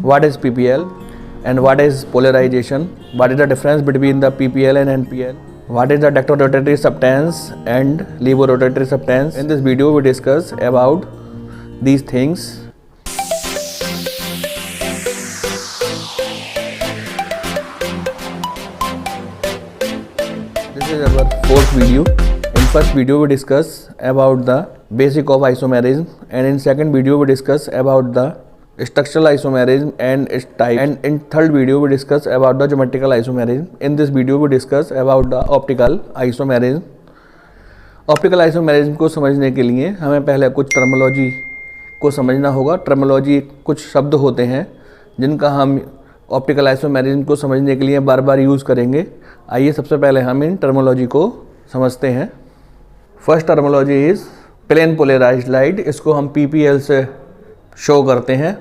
what is PPL and what is polarization, what is the difference between the PPL and NPL, what is the dactylorotatory substance and levorotatory substance. In this video we discuss about these things. This is our fourth video. In first video we discuss about the basic of isomerism, and in second video we discuss about the structural isomerism and its type, and in third video we discuss about the geometrical isomerism. In this video we discuss about the optical isomerism. Optical isomerism को समझने के लिए हमें पहले कुछ terminology को समझना होगा. टर्मिनोलॉजी कुछ शब्द होते हैं जिनका हम ऑप्टिकल आइसोमेरिज्म को समझने के लिए बार बार यूज़ करेंगे. आइए सबसे पहले हम इन टर्मिनोलॉजी को समझते हैं. First terminology is plane polarised light. इसको हम PPL से शो करते हैं.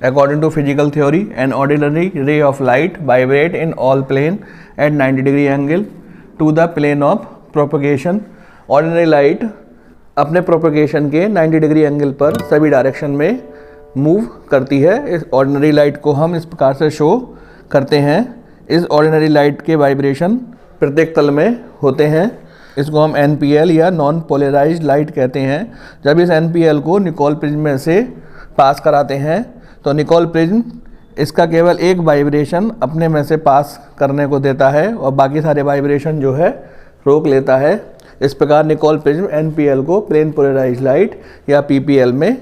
According to physical theory, an ordinary ray of light vibrate in all plane at 90 degree angle to the plane of propagation. Ordinary light अपने propagation के 90 degree angle पर सभी direction में मूव करती है. इस ऑर्डिनरी लाइट को हम इस प्रकार से शो करते हैं. इस ऑर्डिनरी लाइट के वाइब्रेशन प्रत्येक तल में होते हैं. इसको हम NPL या नॉन पोलराइज्ड लाइट कहते हैं. जब इस NPL को निकोल प्रिज्म में से पास कराते हैं तो निकोल प्रिज्म इसका केवल एक वाइब्रेशन अपने में से पास करने को देता है और बाकी सारे वाइब्रेशन जो है रोक लेता है. इस प्रकार निकोल प्रिज्म NPL को प्लेन पोलराइज्ड लाइट या PPL में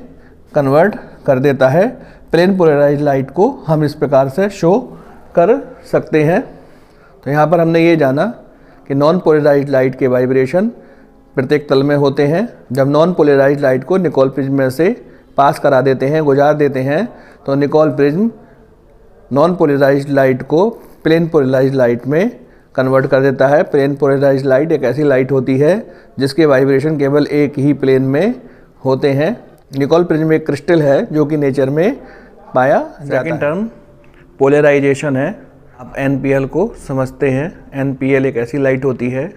कन्वर्ट कर देता है. प्लेन पोलराइज्ड लाइट को हम इस प्रकार से शो कर सकते हैं. तो यहाँ पर हमने ये जाना कि नॉन पोलराइज्ड लाइट के वाइब्रेशन प्रत्येक तल में होते हैं. जब नॉन पोलराइज्ड लाइट को निकोल प्रिज्म में से पास करा देते हैं, गुजार देते हैं, तो Nicol prism non polarised light को प्लेन पोलराइज्ड लाइट में कन्वर्ट कर देता है. प्लेन पोलराइज्ड लाइट एक ऐसी लाइट होती है जिसके वाइब्रेशन केवल एक ही प्लेन में होते हैं. निकोल प्रिज्म एक क्रिस्टल है जो कि नेचर में पाया जाता है. सेकंड टर्म पोलराइजेशन है. आप NPL को समझते हैं. NPL एक ऐसी लाइट होती है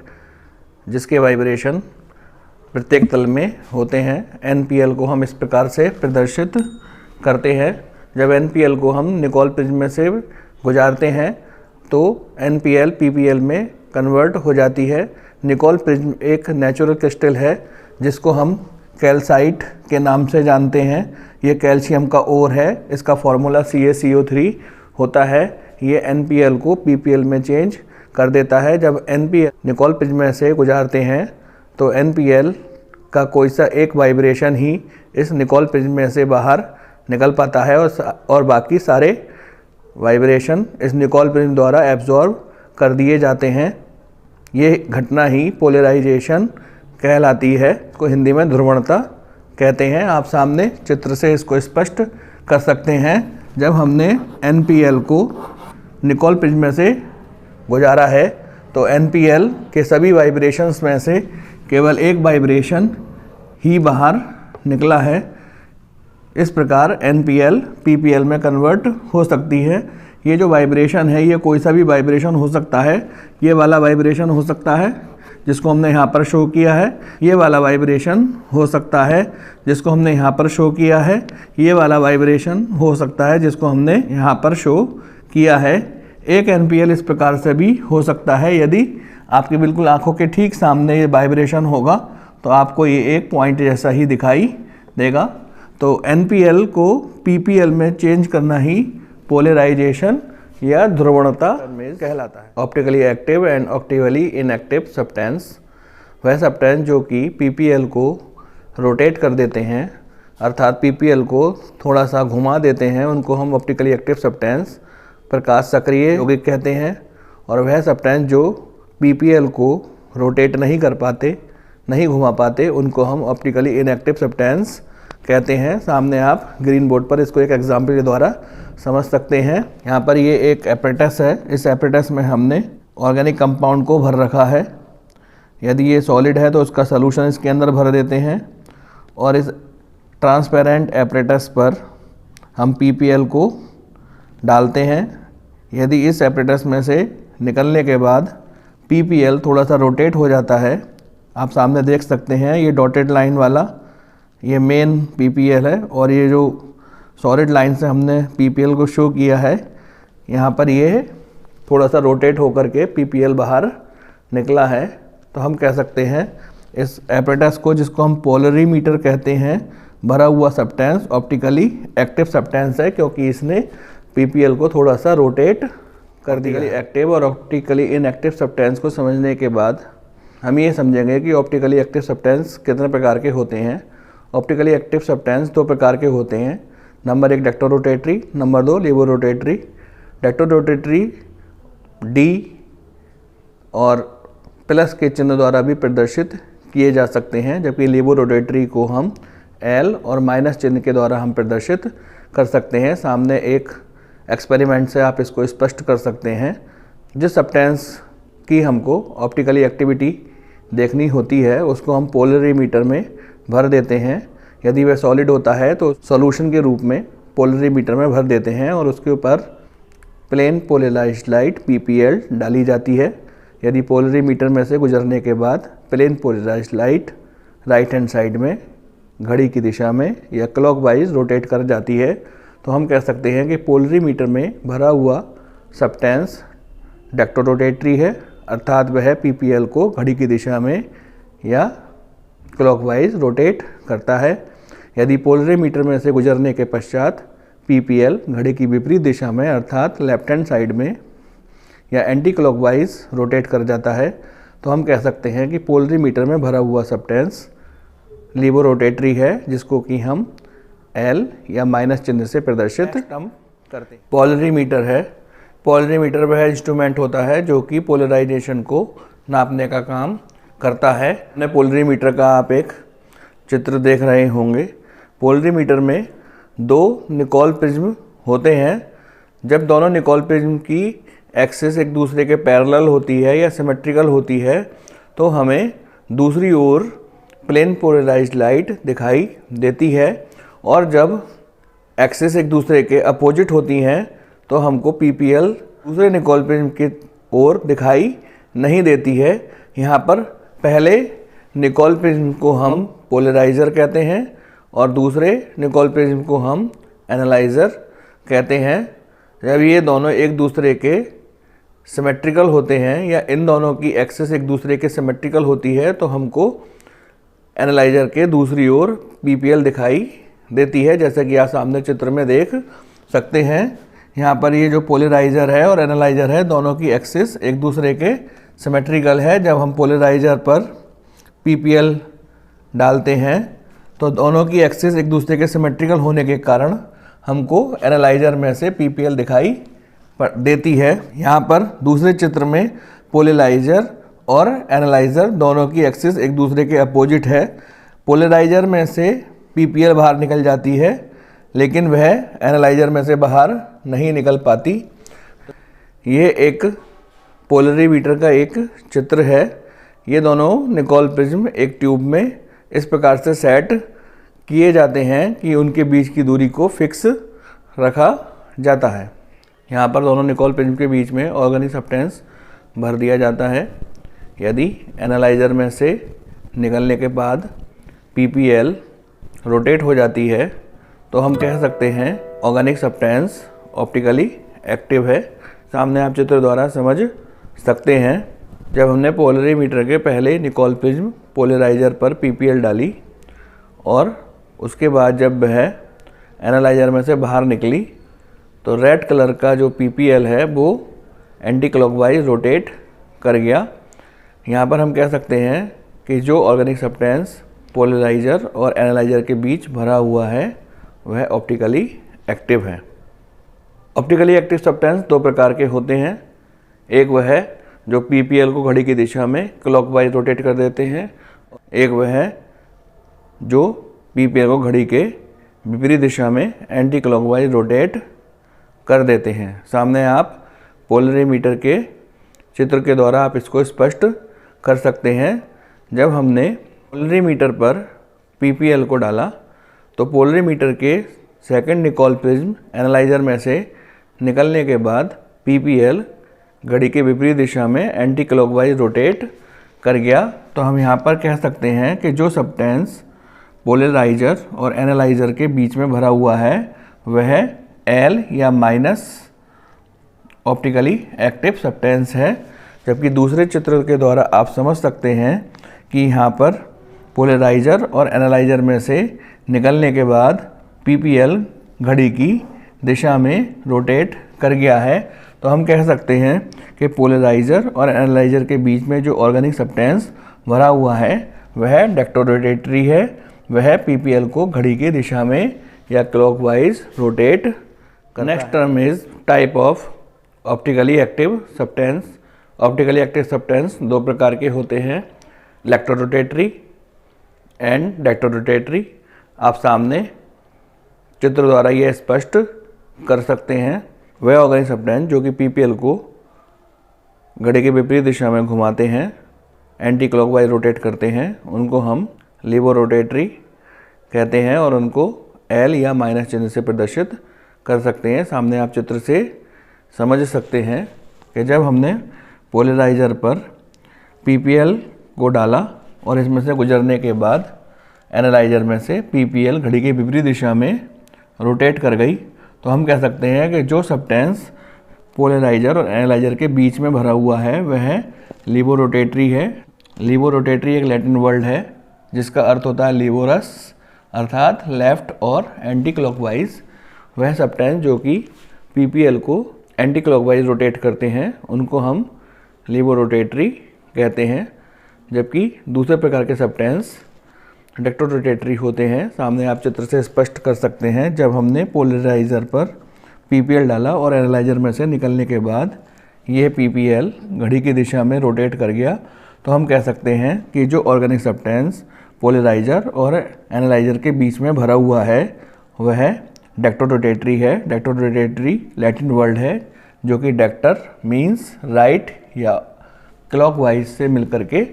जिसके वाइब्रेशन प्रत्येक तल में होते हैं. NPL को हम इस प्रकार से प्रदर्शित करते हैं. जब NPL को हम निकोल प्रिज्म में से गुजारते हैं तो NPL PPL में कन्वर्ट हो जाती है. निकोल प्रिज्म एक नेचुरल क्रिस्टल है जिसको हम कैल्साइट के नाम से जानते हैं. ये कैल्शियम का ओर है. इसका फॉर्मूला CaCO3 होता है. ये NPL को PPL में चेंज कर देता है. जब NPL निकोल प्रिज्म में से गुजारते हैं तो NPL का कोई सा एक वाइब्रेशन ही इस निकोल प्रिज्म में से बाहर निकल पाता है और बाकी सारे वाइब्रेशन इस निकोल प्रिज्म द्वारा एब्जॉर्ब कर दिए जाते हैं. ये घटना ही पोलराइजेशन कहलाती है. इसको हिंदी में ध्रुवणता कहते हैं. आप सामने चित्र से इसको स्पष्ट कर सकते हैं. जब हमने NPL को निकोल प्रिज्म में से गुजारा है तो NPL के सभी वाइब्रेशंस में से केवल एक वाइब्रेशन ही बाहर निकला है. इस प्रकार NPL PPL में कन्वर्ट हो सकती है. ये जो वाइब्रेशन है ये कोई सा भी वाइब्रेशन हो सकता है. ये वाला वाइब्रेशन हो सकता है जिसको हमने यहाँ पर शो किया है. ये वाला वाइब्रेशन हो सकता है जिसको हमने यहाँ पर शो किया है. ये वाला वाइब्रेशन हो सकता है जिसको हमने यहाँ पर शो किया है. एक NPL इस प्रकार से भी हो सकता है. यदि आपकी बिल्कुल आंखों के ठीक सामने ये वाइब्रेशन होगा तो आपको ये एक पॉइंट जैसा ही दिखाई देगा. तो NPL को PPL में चेंज करना ही पोलराइजेशन या ध्रुवणता कहलाता है. Optically active and optically inactive substance, वह सब्सटेंस जो कि PPL को रोटेट कर देते हैं, अर्थात PPL को थोड़ा सा घुमा देते हैं, उनको हम ऑप्टिकली एक्टिव सब्सटेंस प्रकाश सक्रिय यौगिक कहते हैं. और वह सब्सटेंस जो PPL को रोटेट नहीं कर पाते, नहीं घुमा पाते, उनको हम ऑप्टिकली इनएक्टिव सब्सटेंस कहते हैं. सामने आप ग्रीन बोर्ड पर इसको एक एग्जाम्पल के द्वारा समझ सकते हैं. यहाँ पर ये एक एपरेटस है. इस एपरेटस में हमने ऑर्गेनिक कंपाउंड को भर रखा है. यदि ये सॉलिड है तो उसका सलूशन इसके अंदर भर देते हैं और इस ट्रांसपेरेंट एपरेटस पर हम PPL को डालते हैं. यदि इस एपरेटस में से निकलने के बाद PPL थोड़ा सा रोटेट हो जाता है, आप सामने देख सकते हैं ये डॉटेड लाइन वाला ये मेन PPL है और ये जो सॉलिड लाइन से हमने पीपीएल को शो किया है। यहाँ पर ये थोड़ा सा रोटेट होकर के पीपीएल बाहर निकला है। तो हम कह सकते हैं इस एपरेटस को, जिसको हम पोलरीमीटर कहते हैं, भरा हुआ सब्सटेंस ऑप्टिकली एक्टिव सब्सटेंस है, क्योंकि इसने पीपीएल को थोड़ा सा रोटेट कर दिया। एक्टिव और ऑप्टिकली इनएक्टिव सब्सटेंस को समझने के बाद हम ये समझेंगे कि ऑप्टिकली एक्टिव सब्सटेंस कितने प्रकार के होते हैं। ऑप्टिकली एक्टिव सब्सटेंस 2 प्रकार के होते हैं। Number 1 dextrorotatory, number 2 laevorotatory. Dextrorotatory D और प्लस के चिन्ह द्वारा भी प्रदर्शित किए जा सकते हैं, जबकि लेबोरोटेटरी को हम L और माइनस चिन्ह के द्वारा हम प्रदर्शित कर सकते हैं। सामने एक एक्सपेरिमेंट से आप इसको स्पष्ट कर सकते हैं। जिस सब्सटेंस की हमको ऑप्टिकली एक्टिविटी देखनी होती है उसको हम पोलरीमीटर में भर देते हैं। यदि वह सॉलिड होता है तो सॉल्यूशन के रूप में पोलरीमीटर में भर देते हैं और उसके ऊपर प्लेन पोलराइज्ड लाइट PPL डाली जाती है। यदि पोलरीमीटर में से गुजरने के बाद plane polarised light right hand side में घड़ी की दिशा में या क्लॉकवाइज रोटेट कर जाती है, तो हम कह सकते हैं कि पोलरीमीटर में भरा हुआ सब्सटेंस डेक्टोरोटेटरी है, अर्थात वह PPL को घड़ी की दिशा में या क्लॉकवाइज रोटेट करता है। यदि पोलरीमीटर में से गुजरने के पश्चात PPL घड़ी की विपरीत दिशा में अर्थात लेफ्ट हैंड साइड में या एंटी क्लॉकवाइज रोटेट कर जाता है, तो हम कह सकते हैं कि पोलरीमीटर में भरा हुआ सब्सटेंस लेबोरोटेटरी है, जिसको कि हम L या माइनस चिन्ह से प्रदर्शित करते हैं। पोलरीमीटर है। पोलरीमीटर वह इंस्ट्रूमेंट होता है जो कि पोलराइजेशन को नापने का काम करता है। अपने पोलरीमीटर का आप एक चित्र देख रहे होंगे। पोलरीमीटर में 2 निकोल प्रिज्म होते हैं। जब दोनों निकोल प्रिज्म की एक्सिस एक दूसरे के पैरेलल होती है या सिमेट्रिकल होती है, तो हमें दूसरी ओर प्लेन पोलराइज्ड लाइट दिखाई देती है, और जब एक्सिस एक दूसरे के अपोजिट होती हैं तो हमको PPL दूसरे निकोल प्रिज्म की ओर दिखाई नहीं देती है। यहाँ पर पहले निकोल प्रिज्म को हम पोलराइज़र कहते हैं और दूसरे निकोल प्रिज्म को हम एनालाइज़र कहते हैं। जब ये दोनों एक दूसरे के सिमेट्रिकल होते हैं या इन दोनों की एक्सिस एक दूसरे के सिमेट्रिकल होती है, तो हमको एनालाइज़र के दूसरी ओर PPL दिखाई देती है, जैसे कि आप सामने चित्र में देख सकते हैं। यहाँ पर ये जो पोलराइज़र है और एनालाइज़र है, दोनों की एक्सिस एक दूसरे के सिमेट्रिकल है। जब हम पोलराइज़र पर PPL डालते हैं तो दोनों की एक्सिस एक दूसरे के सिमेट्रिकल होने के कारण हमको एनालाइज़र में से PPL दिखाई देती है। यहाँ पर दूसरे चित्र में पोलराइज़र और एनालाइज़र दोनों की एक्सिस एक दूसरे के अपोजिट है। पोलराइज़र में से PPL बाहर निकल जाती है, लेकिन वह एनालाइज़र में से बाहर नहीं निकल पाती। ये एक पोलरीमीटर का एक चित्र है। ये दोनों निकोल प्रिज्म एक ट्यूब में इस प्रकार से सेट किए जाते हैं कि उनके बीच की दूरी को फिक्स रखा जाता है। यहाँ पर दोनों निकोल प्रिज्म के बीच में ऑर्गेनिक सब्सटेंस भर दिया जाता है। यदि एनालाइज़र में से निकलने के बाद PPL रोटेट हो जाती है, तो हम कह सकते हैं ऑर्गेनिक सब्सटेंस ऑप्टिकली एक्टिव है। सामने आप चित्र द्वारा समझ सकते हैं। जब हमने पोलरीमीटर के पहले निकोल प्रिज्म पोलराइज़र पर PPL डाली और उसके बाद जब वह एनालाइज़र में से बाहर निकली, तो रेड कलर का जो PPL है वो एंटी क्लॉकवाइज रोटेट कर गया। यहाँ पर हम कह सकते हैं कि जो ऑर्गेनिक सब्सटेंस पोलराइज़र और एनालाइज़र के बीच भरा हुआ है वह ऑप्टिकली एक्टिव है। ऑप्टिकली एक्टिव सब्सटेंस 2 प्रकार के होते हैं। एक वह है जो PPL को घड़ी की दिशा में क्लॉकवाइज रोटेट कर देते हैं, एक वह है जो PPL को घड़ी के विपरीत दिशा में एंटी क्लॉकवाइज रोटेट कर देते हैं। सामने आप पोलरीमीटर के चित्र के द्वारा आप इसको स्पष्ट कर सकते हैं। जब हमने पोलरीमीटर पर PPL को डाला तो पोलरीमीटर के सेकंड निकोल प्रिज्म एनालाइज़र में से निकलने के बाद PPL घड़ी के विपरीत दिशा में एंटी क्लॉकवाइज रोटेट कर गया। तो हम यहाँ पर कह सकते हैं कि जो सब्सटेंस पोलराइज़र और एनालाइज़र के बीच में भरा हुआ है वह एल या माइनस ऑप्टिकली एक्टिव सब्सटेंस है। जबकि दूसरे चित्र के द्वारा आप समझ सकते हैं कि यहाँ पर पोलराइजर और एनालाइजर में से निकलने के बाद PPL घड़ी की दिशा में रोटेट कर गया है। तो हम कह सकते हैं कि पोलराइजर और एनालाइजर के बीच में जो ऑर्गेनिक सब्सटेंस भरा हुआ है वह डेक्टोरोटेटरी है, वह PPL को घड़ी की दिशा में या क्लॉकवाइज रोटेट करता है। Next term is type of optically active substance. Optically active substance दो प्रकार के होते हैं, इलेक्ट्रोरोटेटरी एंड डेक्टोरोटेटरी। आप सामने चित्र द्वारा यह स्पष्ट कर सकते हैं। वह ऑर्गेनिक सब्सटेंस जो कि PPL को घड़ी के विपरीत दिशा में घुमाते हैं, एंटी क्लॉकवाइज रोटेट करते हैं, उनको हम लिबोरोटेटरी कहते हैं और उनको L या माइनस चिन्ह से प्रदर्शित कर सकते हैं। सामने आप चित्र से समझ सकते हैं कि जब हमने पोलराइजर पर PPL को डाला और इसमें से गुजरने के बाद एनालाइजर में से PPL घड़ी की विपरीत दिशा में रोटेट कर गई, तो हम कह सकते हैं कि जो सब्सटेंस पोलराइजर और एनालाइजर के बीच में भरा हुआ है वह लिबोरोटेटरी है। लिबोरोटेटरी एक लैटिन वर्ड है जिसका अर्थ होता है लिबोरस, अर्थात लेफ्ट और एंटी क्लॉकवाइज। वह सब्सटेंस जो कि PPL को एंटी क्लॉकवाइज रोटेट करते हैं उनको हम लिबोरोटेटरी कहते हैं। जबकि दूसरे प्रकार के सब्सटेंस डेक्टोरोटेटरी होते हैं। सामने आप चित्र से स्पष्ट कर सकते हैं, जब हमने पोलराइजर पर PPL डाला और एनालाइजर में से निकलने के बाद यह PPL घड़ी की दिशा में रोटेट कर गया, तो हम कह सकते हैं कि जो ऑर्गेनिक सब्सटेंस पोलराइजर और एनालाइजर के बीच में भरा हुआ है वह डेक्टोरोटेटरी है। डेक्टोरोटेटरी लैटिन वर्ड है जो कि डेक्टर मीन्स राइट या क्लॉकवाइज से मिलकर के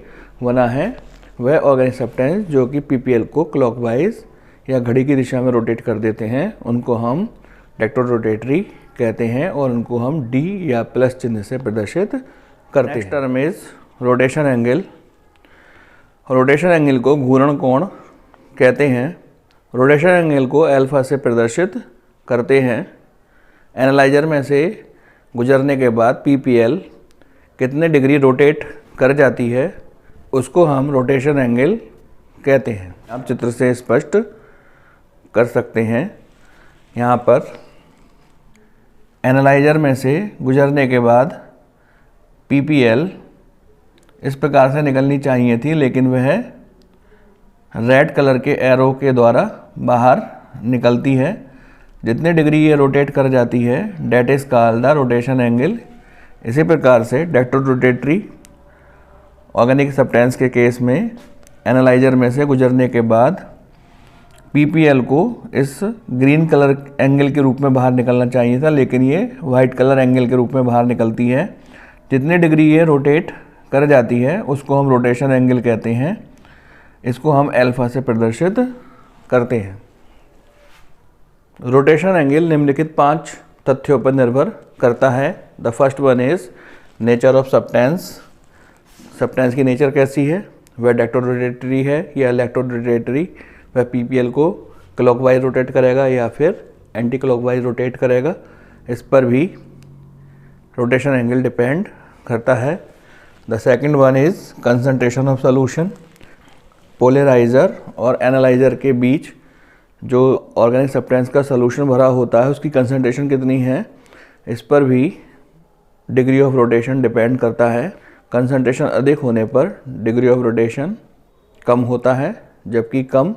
बना है। वह ऑर्गेनिक सब्सटेंस जो कि PPL को क्लॉकवाइज या घड़ी की दिशा में रोटेट कर देते हैं उनको हम डेक्टोरोटेटरी कहते हैं और उनको हम D या प्लस चिन्ह से प्रदर्शित करते हैं। Next term is rotation angle. Rotation angle को घूर्ण कोण कहते हैं। रोटेशन एंगल को अल्फा से प्रदर्शित करते हैं। एनालाइजर में से गुजरने के बाद PPL कितने डिग्री रोटेट कर जाती है उसको हम रोटेशन एंगल कहते हैं। आप चित्र से स्पष्ट कर सकते हैं। यहाँ पर एनालाइजर में से गुजरने के बाद PPL इस प्रकार से निकलनी चाहिए थी, लेकिन वह रेड कलर के एरो के द्वारा बाहर निकलती है। जितने डिग्री ये रोटेट कर जाती है that is called the rotation angle. इसी प्रकार से डेक्टोरोटेटरी ऑर्गेनिक सब्सटेंस के केस में एनालाइजर में से गुजरने के बाद PPL को इस ग्रीन कलर एंगल के रूप में बाहर निकलना चाहिए था, लेकिन ये वाइट कलर एंगल के रूप में बाहर निकलती है। जितने डिग्री ये रोटेट कर जाती है उसको हम रोटेशन एंगल कहते हैं। इसको हम अल्फा से प्रदर्शित करते हैं। रोटेशन एंगल निम्नलिखित 5 तथ्यों पर निर्भर करता है। The first one is nature of substance. Substance की नेचर कैसी है, वह डेक्टोरोटेटरी है या इलेक्ट्रोरोटेटरी, वह PPL को क्लॉकवाइज रोटेट करेगा या फिर एंटी क्लॉकवाइज रोटेट करेगा, इस पर भी रोटेशन एंगल डिपेंड करता है। The second one is concentration of solution. Polariser और एनालाइजर के बीच जो ऑर्गेनिक सब्सटेंस का सॉल्यूशन भरा होता है उसकी कंसंट्रेशन कितनी है, इस पर भी डिग्री ऑफ रोटेशन डिपेंड करता है। कंसंट्रेशन अधिक होने पर डिग्री ऑफ रोटेशन कम होता है, जबकि कम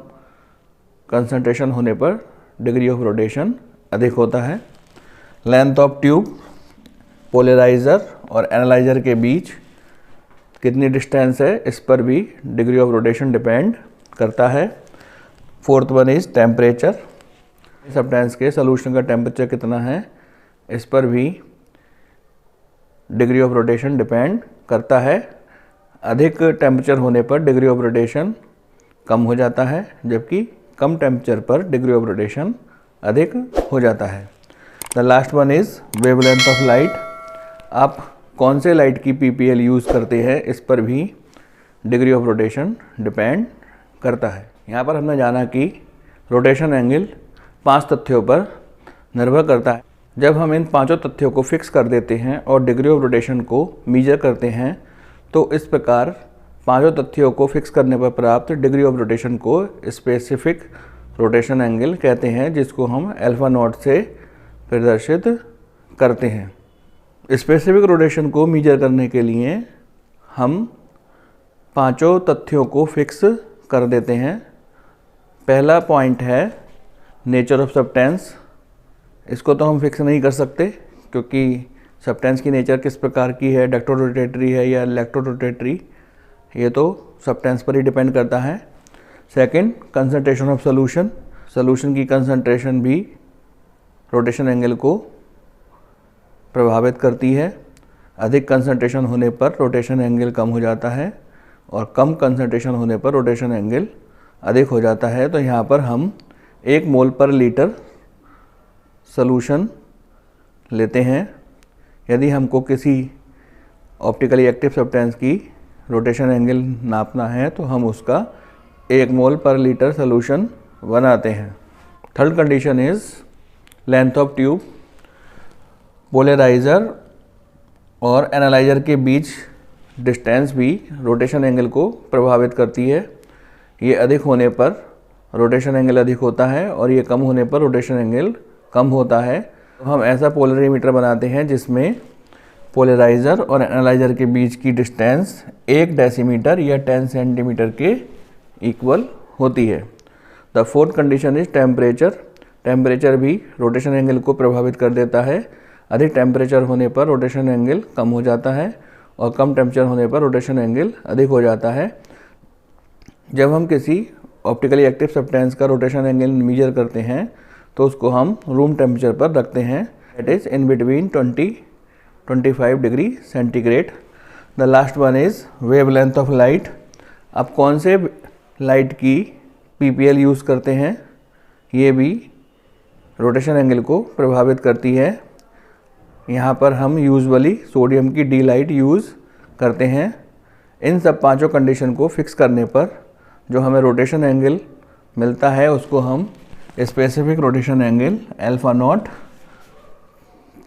कंसंट्रेशन होने पर डिग्री ऑफ रोटेशन अधिक होता है। लेंथ ऑफ ट्यूब पोलराइजर और एनालाइजर के बीच कितनी डिस्टेंस है, इस पर भी डिग्री ऑफ रोटेशन डिपेंड करता है। Fourth one is temperature. Substance के सॉल्यूशन का टेम्परेचर कितना है, इस पर भी डिग्री ऑफ रोटेशन डिपेंड करता है। अधिक टेम्परेचर होने पर डिग्री ऑफ रोटेशन कम हो जाता है, जबकि कम टेम्परेचर पर डिग्री ऑफ रोटेशन अधिक हो जाता है। The last one is wavelength of light. आप कौन से लाइट की PPL यूज़ करते हैं, इस पर भी डिग्री ऑफ रोटेशन डिपेंड करता है। यहाँ पर हमने जाना कि रोटेशन एंगल 5 तथ्यों पर निर्भर करता है। जब हम इन पांचों तथ्यों को फिक्स कर देते हैं और डिग्री ऑफ रोटेशन को मेजर करते हैं तो इस प्रकार पांचों तथ्यों को फिक्स करने पर प्राप्त डिग्री ऑफ रोटेशन को स्पेसिफिक रोटेशन एंगल कहते हैं, जिसको हम अल्फा नॉट से प्रदर्शित करते हैं। स्पेसिफिक रोटेशन को मेजर करने के लिए हम पांचों तथ्यों को फिक्स कर देते हैं। पहला पॉइंट है नेचर ऑफ सब्सटेंस। इसको तो हम फिक्स नहीं कर सकते क्योंकि सब्सटेंस की नेचर किस प्रकार की है, डक्टो रोटेटरी है या इलेक्ट्रो रोटेटरी, ये तो सब्सटेंस पर ही डिपेंड करता है। Second, concentration of solution. Solution की कंसंट्रेशन भी रोटेशन एंगल को प्रभावित करती है। अधिक कंसंट्रेशन होने पर रोटेशन एंगल कम हो जाता है और कम कंसंट्रेशन होने पर रोटेशन एंगल अधिक हो जाता है। तो यहाँ पर हम 1 मोल पर लीटर सॉल्यूशन लेते हैं। यदि हमको किसी ऑप्टिकली एक्टिव सब्सटेंस की रोटेशन एंगल नापना है तो हम उसका 1 मोल पर लीटर सॉल्यूशन बनाते हैं। Third condition is length of tube. Polariser और एनालाइज़र के बीच डिस्टेंस भी रोटेशन एंगल को प्रभावित करती है। ये अधिक होने पर रोटेशन एंगल अधिक होता है और ये कम होने पर रोटेशन एंगल कम होता है। तो हम ऐसा पोलरीमीटर बनाते हैं जिसमें पोलराइज़र और एनालाइज़र के बीच की डिस्टेंस 1 डेसीमीटर या 10 सेंटीमीटर के इक्वल होती है। The fourth condition is temperature. Temperature भी रोटेशन एंगल को प्रभावित कर देता है। अधिक टेम्परेचर होने पर रोटेशन एंगल कम हो जाता है और कम टेम्परेचर होने पर रोटेशन एंगल अधिक हो जाता है। जब हम किसी ऑप्टिकली एक्टिव सब्सटेंस का रोटेशन एंगल मेजर करते हैं तो उसको हम रूम टेम्परेचर पर रखते हैं, that is in between 20-25 degree centigrade. The last one is wavelength of light. अब कौन से लाइट की पीपीएल यूज़ करते हैं, ये भी रोटेशन एंगल को प्रभावित करती है। यहाँ पर हम यूजुअली सोडियम की डी लाइट यूज़ करते हैं। इन सब पांचों कंडीशन को फिक्स करने पर जो हमें रोटेशन एंगल मिलता है उसको हम specific rotation angle alpha not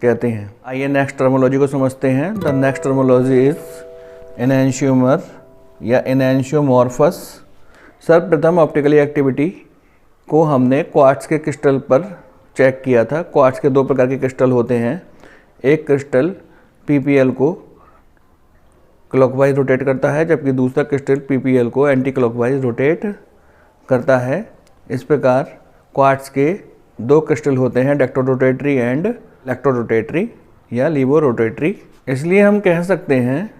कहते हैं। आइए नेक्स्ट टर्मोलॉजी को समझते हैं। The next terminology is enantiomer या एनेंशियोमॉर्फस। सर्वप्रथम ऑप्टिकली एक्टिविटी को हमने क्वार्ट्ज के क्रिस्टल पर चेक किया था। क्वार्ट्ज के 2 प्रकार के क्रिस्टल होते हैं। एक क्रिस्टल पीपीएल को क्लॉकवाइज रोटेट करता है जबकि दूसरा क्रिस्टल पीपीएल को एंटी क्लॉकवाइज रोटेट करता है। इस प्रकार क्वार्ट्ज के 2 क्रिस्टल होते हैं, डेक्टो रोटेटरी एंड इलेक्ट्रो रोटेटरी या लीवो रोटेटरी। इसलिए हम कह सकते हैं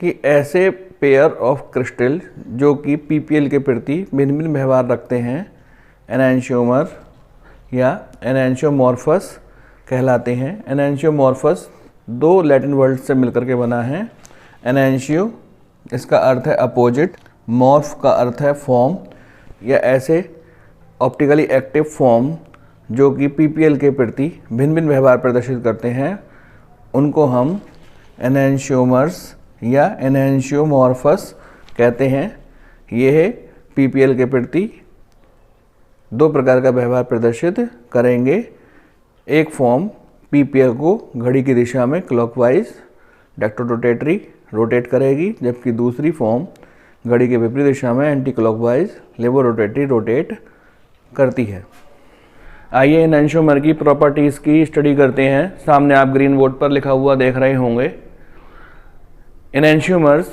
कि ऐसे पेयर ऑफ क्रिस्टल जो कि पीपीएल के प्रति भिन्न भिन्न व्यवहार रखते हैं एनेंशियोमर या एनेंशियोमॉर्फस कहलाते हैं। एनेंशियोमॉर्फस 2 लैटिन वर्ड से मिलकर के बना है। एनेंशियो इसका अर्थ है अपोजिट, मॉर्फ का अर्थ है फॉर्म या ऐसे ऑप्टिकली एक्टिव फॉर्म जो कि पीपीएल के प्रति भिन्न भिन्न व्यवहार प्रदर्शित करते हैं, उनको हम एनेंशियोमर्स या एनेंशियोमॉर्फस कहते हैं। ये पीपीएल के प्रति 2 प्रकार का व्यवहार प्रदर्शित करेंगे। एक फॉर्म पीपीएल को घड़ी की दिशा में क्लॉकवाइज डेक्टो रोटेटरी रोटेट करेगी जबकि दूसरी फॉर्म घड़ी के विपरीत दिशा में एंटी क्लॉकवाइज लेवो रोटेटरी रोटेट करती है। आइए एनेंशियोमर की प्रॉपर्टीज़ की स्टडी करते हैं। सामने आप ग्रीन बोर्ड पर लिखा हुआ देख रहे होंगे। एनेंशियोमर्स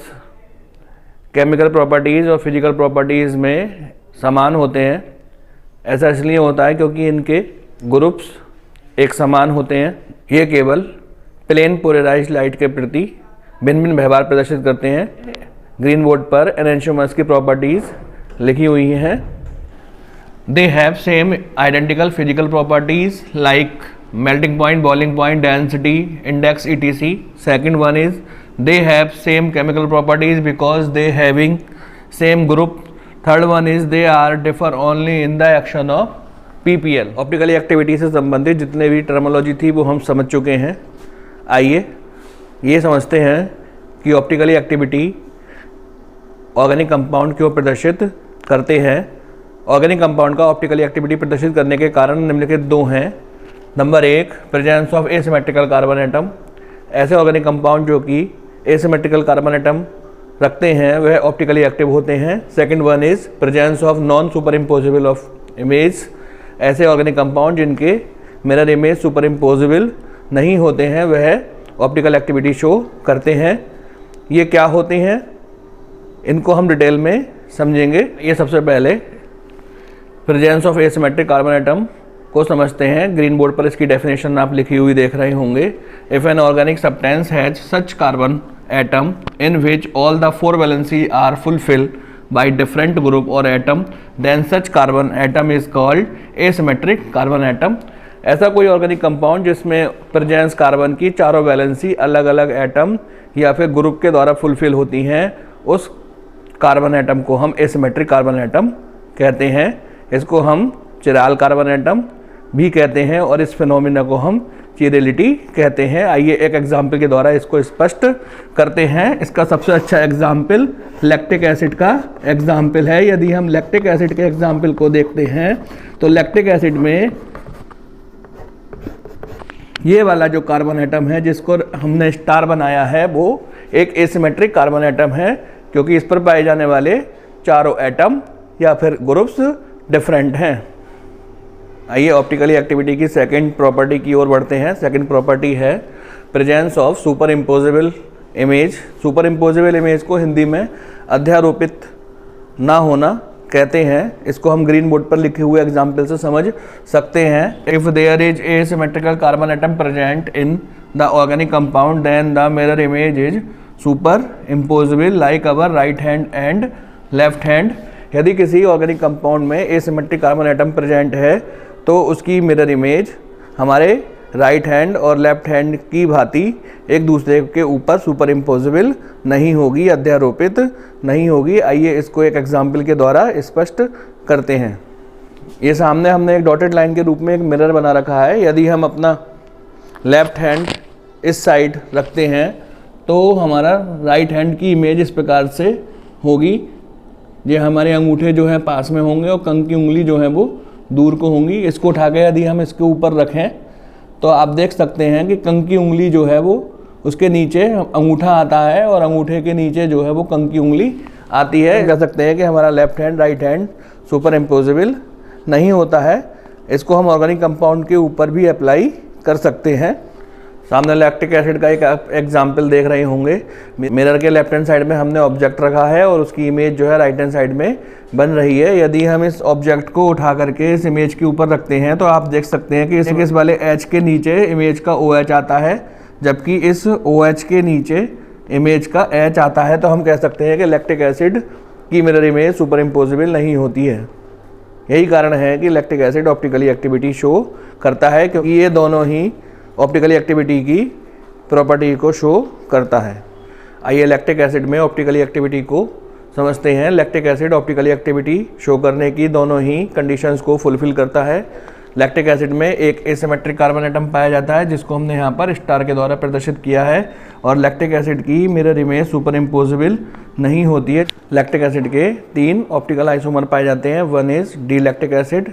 केमिकल प्रॉपर्टीज़ और फिजिकल प्रॉपर्टीज़ में समान होते हैं। ऐसा इसलिए होता है क्योंकि इनके ग्रुप्स एक समान होते हैं। ये केवल प्लेन पोलराइज्ड लाइट के प्रति भिन्न भिन्न व्यवहार प्रदर्शित करते हैं। ग्रीन बोर्ड पर एनेंशियोमर्स की प्रॉपर्टीज़ लिखी हुई हैं। They have same identical physical properties like melting point, boiling point, density, index, etc. Second one is they have same chemical properties because they having same group. Third one is they are differ only in the action of PPL. Optically activity से संबंधित जितने भी terminology थी वो हम समझ चुके हैं। आइए ये समझते हैं कि ऑप्टिकली एक्टिविटी ऑर्गेनिक कंपाउंड क्यों प्रदर्शित करते हैं। ऑर्गेनिक कंपाउंड का ऑप्टिकली एक्टिविटी प्रदर्शित करने के कारण निम्नलिखित 2 हैं। Number 1, presence of asymmetrical carbon atom. ऐसे ऑर्गेनिक कंपाउंड जो कि एसिमेट्रिकल कार्बन एटम रखते हैं वह ऑप्टिकली एक्टिव होते हैं। Second one is presence of non super imposable of image. ऐसे ऑर्गेनिक कंपाउंड जिनके मिरर इमेज सुपर इम्पोजिबल नहीं होते हैं वह ऑप्टिकल एक्टिविटी शो करते हैं। ये क्या होते हैं इनको हम डिटेल में समझेंगे। ये सबसे पहले presence of asymmetric carbon atom को समझते हैं। ग्रीन बोर्ड पर इसकी डेफिनेशन आप लिखी हुई देख रहे होंगे। If an organic substance has such carbon atom in which all the 4 valency are fulfilled by different group और atom then such carbon atom is called asymmetric carbon atom. ऐसा कोई ऑर्गेनिक कंपाउंड जिसमें प्रेजेंस कार्बन की चारों valency अलग अलग atom या फिर ग्रुप के द्वारा फुलफिल होती हैं, उस कार्बन एटम को हम एसिमेट्रिक कार्बन एटम कहते हैं। इसको हम चिराल कार्बन एटम भी कहते हैं और इस फिनोमिना को हम चिरेलिटी कहते हैं। आइए एक एग्जाम्पल के द्वारा इसको स्पष्ट करते हैं। इसका सबसे अच्छा एग्जाम्पल लैक्टिक एसिड का एग्जाम्पल है। यदि हम लैक्टिक एसिड के एग्जाम्पल को देखते हैं तो लैक्टिक एसिड में ये वाला जो कार्बन एटम है जिसको हमने स्टार बनाया है वो एक एसिमेट्रिक कार्बन एटम है, क्योंकि इस पर पाए जाने वाले चारों एटम या फिर ग्रुप्स डिफरेंट हैं। आइए ऑप्टिकली एक्टिविटी की सेकंड प्रॉपर्टी की ओर बढ़ते हैं। सेकंड प्रॉपर्टी है presence of super imposable image. Super imposable image को हिंदी में अध्यारोपित ना होना कहते हैं। इसको हम ग्रीन बोर्ड पर लिखे हुए एग्जाम्पल से समझ सकते हैं। If there is a symmetrical carbon atom present in the organic compound then the mirror image is super impossible like our right hand and left hand. यदि किसी ऑर्गेनिक कंपाउंड में एसिमेट्रिक कार्बन एटम प्रेजेंट है तो उसकी mirror image हमारे right hand और left hand की भांति एक दूसरे के ऊपर सुपर इम्पोजिबल नहीं होगी, अध्यारोपित नहीं होगी। आइए इसको एक एग्जाम्पल के द्वारा स्पष्ट करते हैं। ये सामने हमने एक डॉटेड लाइन के रूप में एक मिरर बना रखा है। यदि हम अपना लेफ्ट हैंड इस साइड रखते हैं तो हमारा राइट हैंड की इमेज इस प्रकार से होगी। ये हमारे अंगूठे जो हैं पास में होंगे और कंक की उंगली जो है वो दूर को होंगी। इसको उठा के यदि हम इसके ऊपर रखें तो आप देख सकते हैं कि कंक की उंगली जो है वो उसके नीचे अंगूठा आता है और अंगूठे के नीचे जो है वो कंक की उंगली आती है। कह सकते हैं कि हमारा left hand right hand super imposable नहीं होता है। इसको हम ऑर्गेनिक कंपाउंड के ऊपर भी अप्लाई कर सकते हैं। सामने लैक्टिक एसिड का एक एग्जाम्पल देख रहे होंगे। मिरर के लेफ्ट हैंड साइड में हमने ऑब्जेक्ट रखा है और उसकी इमेज जो है राइट हैंड साइड में बन रही है। यदि हम इस ऑब्जेक्ट को उठा करके इस इमेज के ऊपर रखते हैं तो आप देख सकते हैं कि इस वाले एच के नीचे इमेज का OH आता है, जबकि इस OH के नीचे इमेज का H आता है। तो हम कह सकते हैं कि लैक्टिक एसिड की मिरर इमेज सुपर इम्पोजिबल नहीं होती है। यही कारण है कि lactic acid optically activity show करता है, क्योंकि ये दोनों ही ऑप्टिकली एक्टिविटी की प्रॉपर्टी को शो करता है। आइए लैक्टिक एसिड में ऑप्टिकली एक्टिविटी को समझते हैं। Lactic acid optically activity show करने की दोनों ही कंडीशंस को फुलफिल करता है। लैक्टिक एसिड में एक एसिमेट्रिक कार्बन एटम पाया जाता है जिसको हमने यहाँ पर स्टार के द्वारा प्रदर्शित किया है, और लैक्टिक एसिड की मिरर इमेज सुपर इम्पोजिबल नहीं होती है। लैक्टिक एसिड के 3 ऑप्टिकल आइसोमर पाए जाते हैं। One is D lactic acid,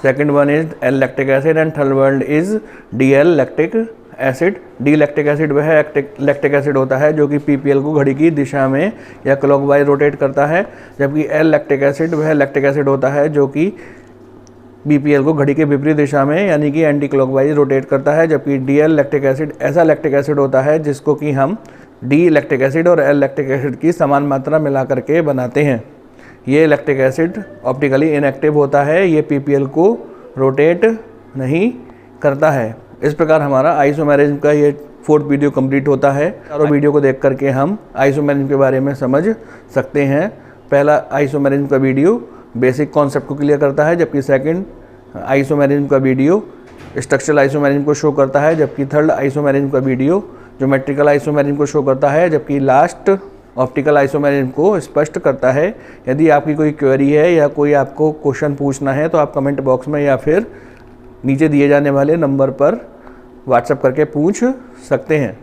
second one is L lactic acid and third one is D L lactic acid. D lactic acid वह lactic acid होता है जो कि PPL को घड़ी की दिशा में या क्लॉकवाइज रोटेट करता है, जबकि एल लैक्टिक एसिड वह लैक्टिक एसिड होता है जो कि BPL को घड़ी के विपरीत दिशा में यानी कि एंटी क्लॉकवाइज रोटेट करता है। जबकि DL लैक्टिक एसिड ऐसा लैक्टिक एसिड होता है जिसको कि हम डी लैक्टिक एसिड और एल लैक्टिक एसिड की समान मात्रा मिला करके बनाते हैं। ये लैक्टिक एसिड ऑप्टिकली इनएक्टिव होता है, ये PPL को रोटेट नहीं करता है। इस प्रकार हमारा आइसोमेरिज्म का ये 4th वीडियो कंप्लीट होता है। चारों वीडियो को देख करके हम आइसोमेरिज्म के बारे में समझ सकते हैं। पहला आइसोमेरिज्म का वीडियो बेसिक कॉन्सेप्ट को क्लियर करता है, जबकि सेकंड आइसोमेरिज्म का वीडियो स्ट्रक्चरल आइसोमेरिज्म को शो करता है, जबकि थर्ड आइसोमेरिज्म का वीडियो ज्योमेट्रिकल आइसोमेरिज्म को शो करता है, जबकि लास्ट ऑप्टिकल आइसोमेरिज्म को स्पष्ट करता है। यदि आपकी कोई क्वेरी है या कोई आपको क्वेश्चन पूछना है तो आप कमेंट बॉक्स में या फिर नीचे दिए जाने वाले नंबर पर व्हाट्सएप करके पूछ सकते हैं।